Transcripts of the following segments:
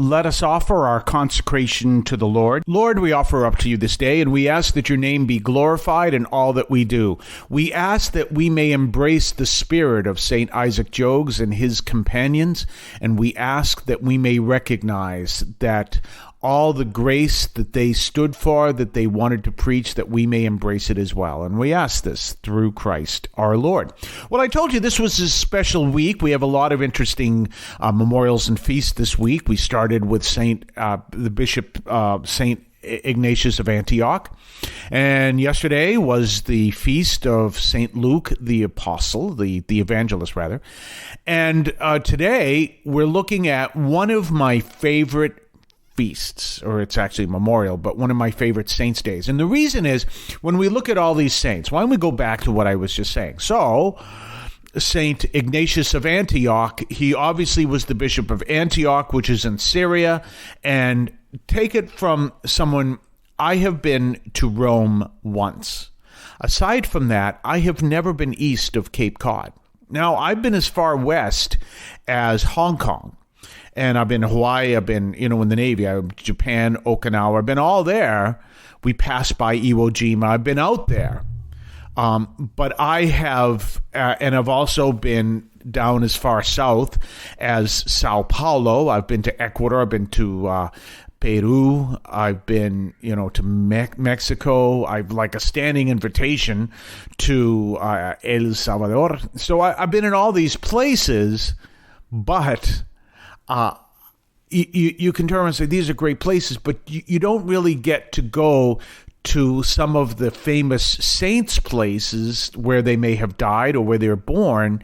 let us offer our consecration to the Lord. Lord, we offer up to you this day, and we ask that your name be glorified in all that we do. We ask that we may embrace the spirit of St. Isaac Jogues and his companions, and we ask that we may recognize that all the grace that they stood for, that they wanted to preach, that we may embrace it as well. And we ask this through Christ our Lord. Well, I told you this was a special week. We have a lot of interesting memorials and feasts this week. We started with St. Ignatius of Antioch. And yesterday was the feast of St. Luke the Apostle, the evangelist rather. And today we're looking at one of my favorite feasts, or it's actually memorial, but one of my favorite saints' days. And the reason is, when we look at all these saints, why don't we go back to what I was just saying? So, St. Ignatius of Antioch, he obviously was the bishop of Antioch, which is in Syria, and take it from someone, I have been to Rome once. Aside from that, I have never been east of Cape Cod. Now, I've been as far west as Hong Kong. And I've been to Hawaii, I've been, in the Navy, I've been to Japan, Okinawa, I've been all there. We passed by Iwo Jima, I've been out there. But I have, and I've also been down as far south as Sao Paulo. I've been to Ecuador, I've been to Peru, I've been, to Mexico. I've like a standing invitation to El Salvador. So I've been in all these places, but you can turn and say, these are great places, but you don't really get to go to some of the famous saints' places where they may have died or where they were born.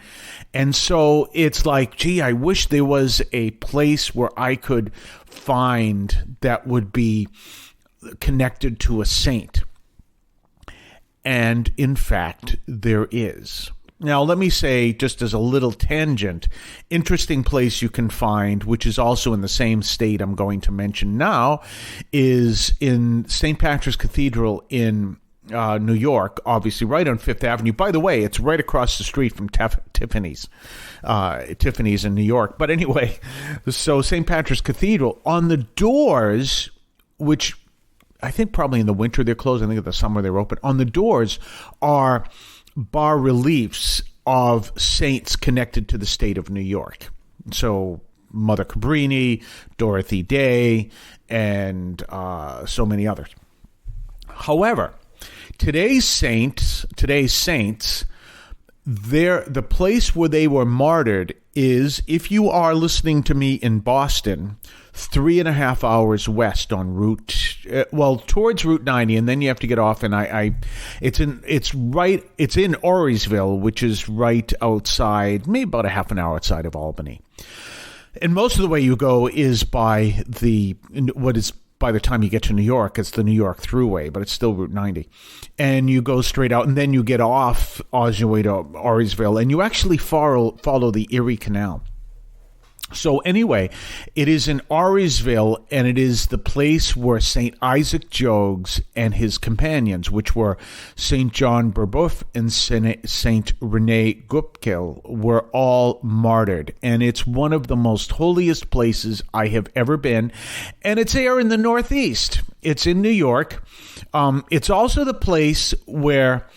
And so it's like, gee, I wish there was a place where I could find that would be connected to a saint. And in fact, there is. Now, let me say, just as a little tangent, interesting place you can find, which is also in the same state I'm going to mention now, is in St. Patrick's Cathedral in New York, obviously right on Fifth Avenue. By the way, it's right across the street from Tiffany's in New York. But anyway, so St. Patrick's Cathedral, on the doors, which I think probably in the winter they're closed, I think in the summer they're open, on the doors are bas-reliefs of saints connected to the state of New York. So Mother Cabrini, Dorothy Day, and so many others. However, today's saints, the place where they were martyred is, if you are listening to me in Boston, 3.5 hours west on towards Route 90, and then you have to get off, and it's in Orisville, which is right outside, maybe about a half an hour outside of Albany. And most of the way you go is by by the time you get to New York, it's the New York Thruway, but it's still Route 90. And you go straight out, and then you get off on your way to Orisville, and you actually follow the Erie Canal. So anyway, it is in Orisville, and it is the place where St. Isaac Jogues and his companions, which were St. John Brebeuf and St. Rene Goupil, were all martyred. And it's one of the most holiest places I have ever been. And it's there in the Northeast. It's in New York. It's also the place where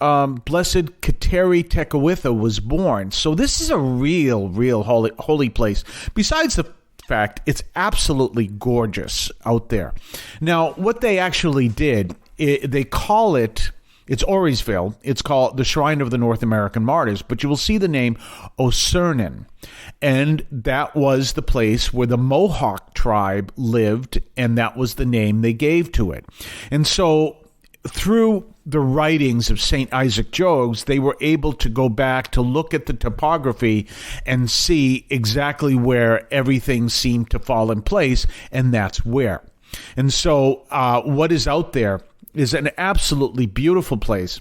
Blessed Kateri Tekakwitha was born. So this is a real holy place. Besides the fact, it's absolutely gorgeous out there. Now, what they actually did, they call it, it's Orisville, it's called the Shrine of the North American Martyrs, but you will see the name O-1019. And that was the place where the Mohawk tribe lived, and that was the name they gave to it. And so through the writings of St. Isaac Jogues, they were able to go back to look at the topography and see exactly where everything seemed to fall in place, and that's where. And so what is out there is an absolutely beautiful place.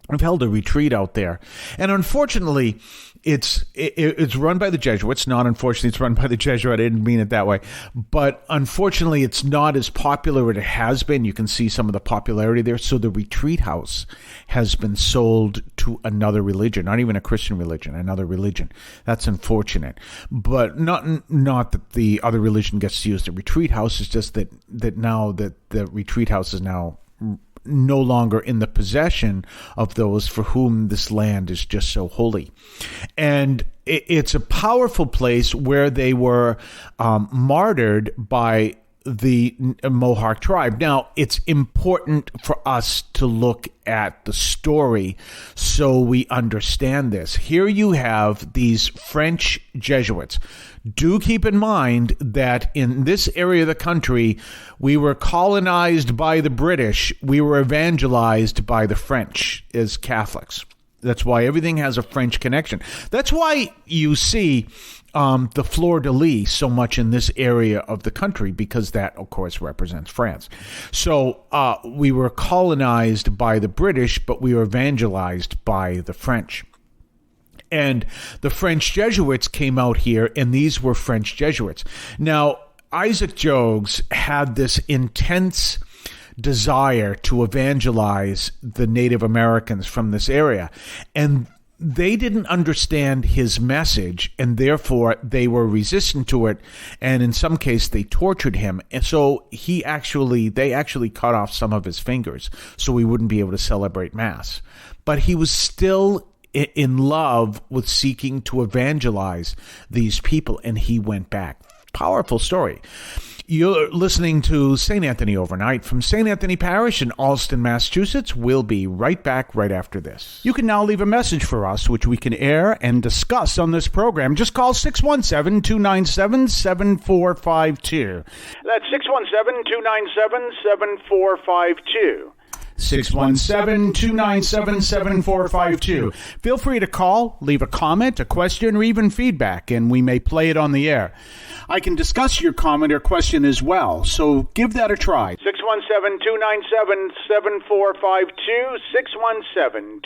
I've held a retreat out there, and unfortunately, it's run by the Jesuits. Not unfortunately, it's run by the Jesuit. I didn't mean it that way, but unfortunately, it's not as popular as it has been. You can see some of the popularity there. So the retreat house has been sold to another religion, not even a Christian religion, another religion. That's unfortunate, but not that the other religion gets to use the retreat house. It's just that now that the retreat house is now no longer in the possession of those for whom this land is just so holy. And it's a powerful place where they were martyred by the Mohawk tribe. Now, it's important for us to look at the story so we understand this. Here you have these French Jesuits. Do keep in mind that in this area of the country, we were colonized by the British. We were evangelized by the French as Catholics. That's why everything has a French connection. That's why you see the fleur-de-lis so much in this area of the country, because that, of course, represents France. So we were colonized by the British, but we were evangelized by the French. And the French Jesuits came out here, and these were French Jesuits. Now, Isaac Jogues had this intense desire to evangelize the Native Americans from this area, and they didn't understand his message, and therefore they were resistant to it, and in some case they tortured him. And so they actually cut off some of his fingers so he wouldn't be able to celebrate Mass. But he was still in love with seeking to evangelize these people, and he went back. Powerful story. You're listening to St. Anthony Overnight from St. Anthony Parish in Alston, Massachusetts. We'll be right back right after this. You can now leave a message for us, which we can air and discuss on this program. Just call 617-297-7452. That's 617-297-7452. 617-297-7452. Feel free to call, leave a comment, a question, or even feedback, and we may play it on the air. I can discuss your comment or question as well, so give that a try. 617-297-7452,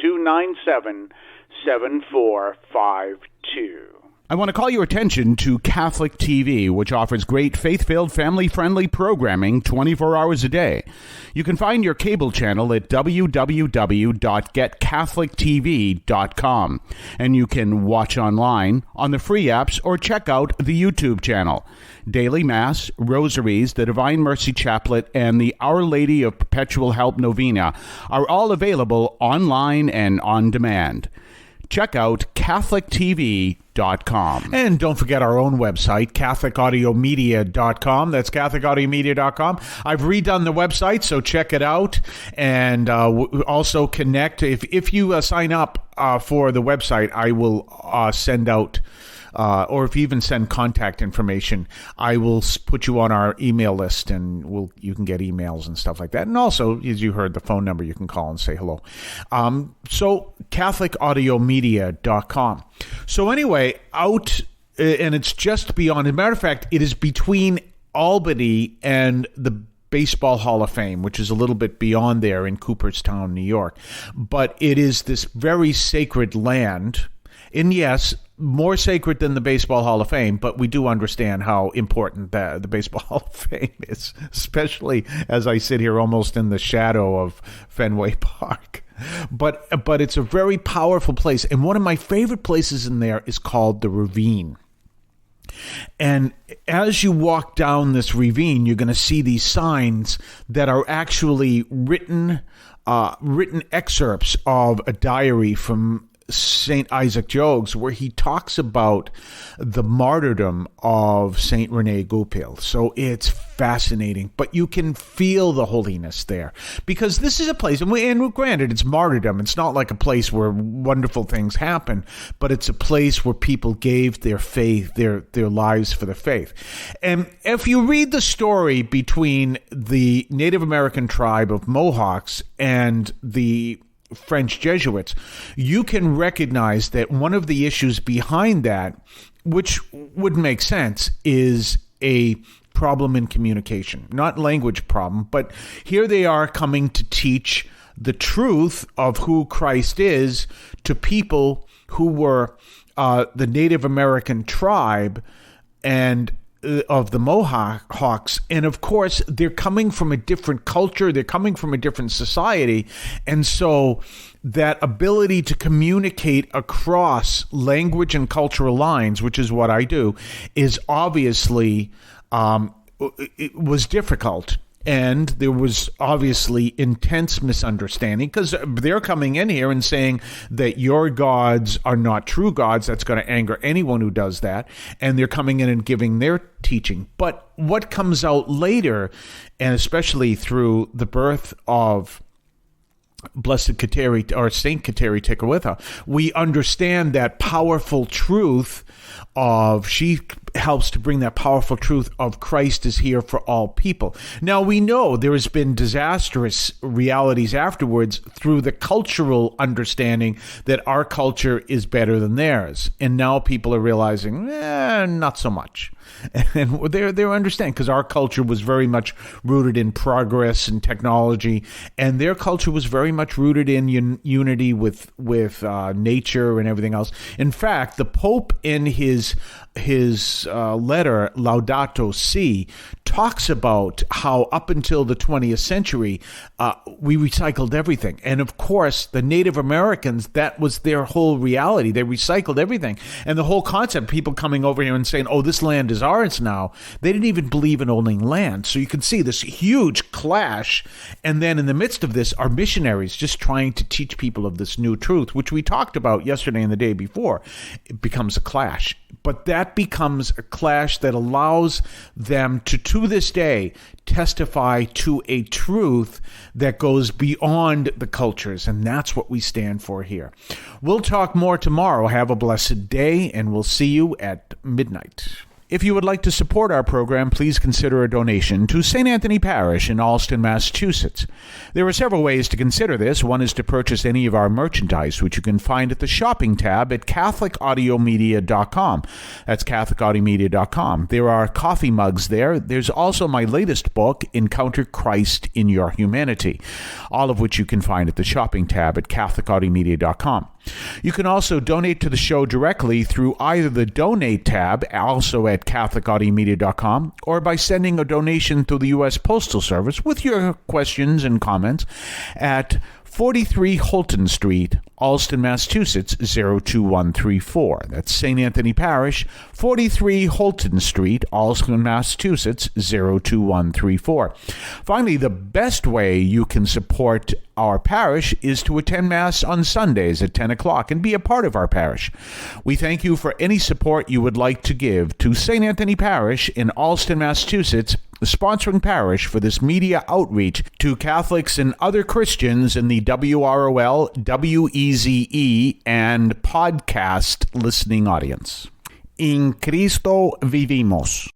617-297-7452. I want to call your attention to Catholic TV, which offers great faith-filled, family-friendly programming 24 hours a day. You can find your cable channel at www.getcatholictv.com, and you can watch online on the free apps or check out the YouTube channel. Daily Mass, Rosaries, the Divine Mercy Chaplet, and the Our Lady of Perpetual Help Novena are all available online and on demand. Check out CatholicTV.com. And don't forget our own website, CatholicAudioMedia.com. That's CatholicAudioMedia.com. I've redone the website, so check it out. And also connect. If you sign up for the website, I will send out, or if you even send contact information, I will put you on our email list, and you can get emails and stuff like that. And also, as you heard, the phone number you can call and say hello. So CatholicAudioMedia.com. So anyway, and it's just beyond. As a matter of fact, it is between Albany and the Baseball Hall of Fame, which is a little bit beyond there in Cooperstown, New York. But it is this very sacred land. And yes, more sacred than the Baseball Hall of Fame, but we do understand how important the Baseball Hall of Fame is, especially as I sit here almost in the shadow of Fenway Park. But it's a very powerful place. And one of my favorite places in there is called the Ravine. And as you walk down this ravine, you're going to see these signs that are actually written excerpts of a diary from St. Isaac Jogues, where he talks about the martyrdom of St. Rene Goupil. So it's fascinating, but you can feel the holiness there, because this is a place, and granted, it's martyrdom. It's not like a place where wonderful things happen, but it's a place where people gave their faith, their lives for the faith. And if you read the story between the Native American tribe of Mohawks and the French Jesuits, you can recognize that one of the issues behind that, which would make sense, is a problem in communication. Not language problem, but here they are coming to teach the truth of who Christ is to people who were the Native American tribe and of the Mohawks. And of course, they're coming from a different culture. They're coming from a different society. And so that ability to communicate across language and cultural lines, which is what I do, is obviously, it was difficult. And there was obviously intense misunderstanding because they're coming in here and saying that your gods are not true gods. That's going to anger anyone who does that. And they're coming in and giving their teaching. But what comes out later, and especially through the birth of Blessed Kateri or Saint Kateri Tekakwitha, we understand that powerful truth of, she helps to bring that powerful truth of Christ is here for all people. Now, we know there has been disastrous realities afterwards through the cultural understanding that our culture is better than theirs. And now people are realizing, not so much. And they're understanding, because our culture was very much rooted in progress and technology, and their culture was very much rooted in unity with nature and everything else. In fact, the Pope in his letter Laudato Si talks about how up until the 20th century we recycled everything. And of course, the Native Americans, that was their whole reality. They recycled everything. And the whole concept, people coming over here and saying, oh, this land is ours now, they didn't even believe in owning land. So you can see this huge clash. And then in the midst of this are missionaries just trying to teach people of this new truth, which we talked about yesterday and the day before. It becomes a clash. But that becomes a clash that allows them to this day, testify to a truth that goes beyond the cultures. And that's what we stand for here. We'll talk more tomorrow. Have a blessed day, and we'll see you at midnight. If you would like to support our program, please consider a donation to St. Anthony Parish in Allston, Massachusetts. There are several ways to consider this. One is to purchase any of our merchandise, which you can find at the shopping tab at CatholicAudiomedia.com. That's CatholicAudiomedia.com. There are coffee mugs there. There's also my latest book, Encounter Christ in Your Humanity, all of which you can find at the shopping tab at CatholicAudiomedia.com. You can also donate to the show directly through either the Donate tab, also at CatholicAudiomedia.com, or by sending a donation to the U.S. Postal Service with your questions and comments at 43 Holton Street, Allston, Massachusetts, 02134. That's St. Anthony Parish, 43 Holton Street, Allston, Massachusetts, 02134. Finally, the best way you can support our parish is to attend Mass on Sundays at 10 o'clock and be a part of our parish. We thank you for any support you would like to give to St. Anthony Parish in Allston, Massachusetts, the sponsoring parish for this media outreach to Catholics and other Christians in the WROL, WEZE, and podcast listening audience. In Cristo vivimos.